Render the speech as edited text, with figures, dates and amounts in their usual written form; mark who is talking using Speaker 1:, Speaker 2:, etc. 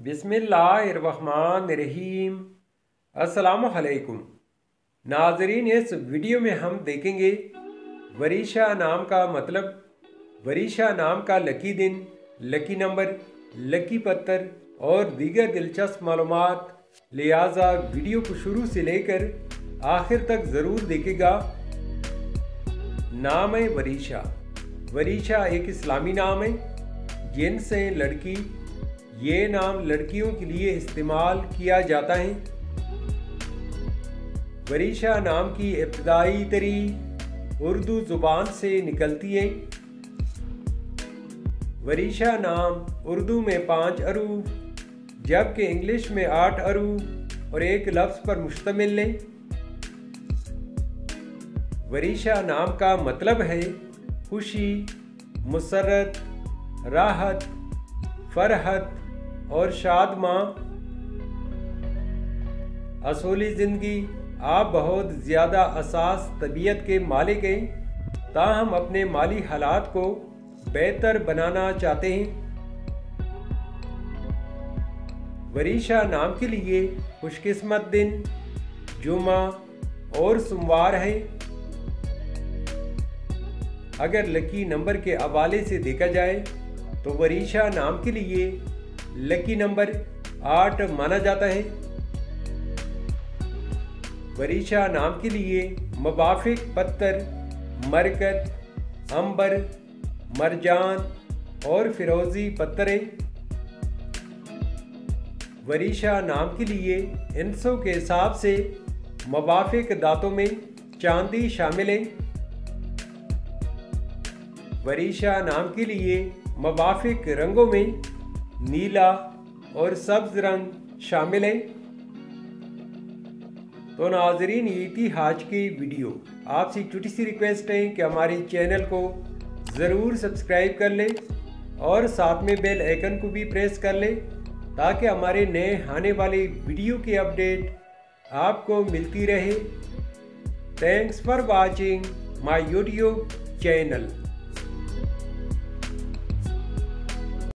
Speaker 1: बिस्मिल्लाहिर्रहमानिर्रहीम। अस्सलामुअलैकुम नाजरीन, इस वीडियो में हम देखेंगे वरीशा नाम का मतलब, वरीशा नाम का लकी दिन, लकी नंबर, लकी पत्थर और दीगर दिलचस्प मालूमात। लिहाजा वीडियो को शुरू से लेकर आखिर तक ज़रूर देखेगा। नाम है वरीशा। वरीशा एक इस्लामी नाम है, जिन्स है लड़की। ये नाम लड़कियों के लिए इस्तेमाल किया जाता है। वरीशा नाम की इब्तदाई तरीक उर्दू ज़ुबान से निकलती है। वरीशा नाम उर्दू में 5 अरूफ जबकि इंग्लिश में 8 अरूफ और एक लफ्ज़ पर मुश्तमिल है। वरीशा नाम का मतलब है खुशी, मुसरत, राहत, फरहत और शादमां। असूली ज़िंदगी आप बहुत ज़्यादा असास तबीयत के मालिक हैं, ताहम अपने माली हालात को बेहतर बनाना चाहते हैं। वरीशा नाम के लिए खुशकिस्मत दिन जुमा और सोमवार है। अगर लकी नंबर के हवाले से देखा जाए तो वरीशा नाम के लिए लकी नंबर 8 माना जाता है। वरीशा नाम के लिए मुवाफिक पत्थर मरकत, अंबर, मरजान और फिरोजी पत्थर है। वरीशा नाम के लिए इंसों के हिसाब से मुवाफिक दांतों में चांदी शामिल है। वरीशा नाम के लिए मुवाफिक रंगों में नीला और सब्ज रंग शामिल है। तो नाजरीन, ये थी आज की वीडियो। आपसे एक छोटी सी रिक्वेस्ट है कि हमारे चैनल को ज़रूर सब्सक्राइब कर लें और साथ में बेल आइकन को भी प्रेस कर लें ताकि हमारे नए आने वाले वीडियो की अपडेट आपको मिलती रहे। Thanks for watching my YouTube channel.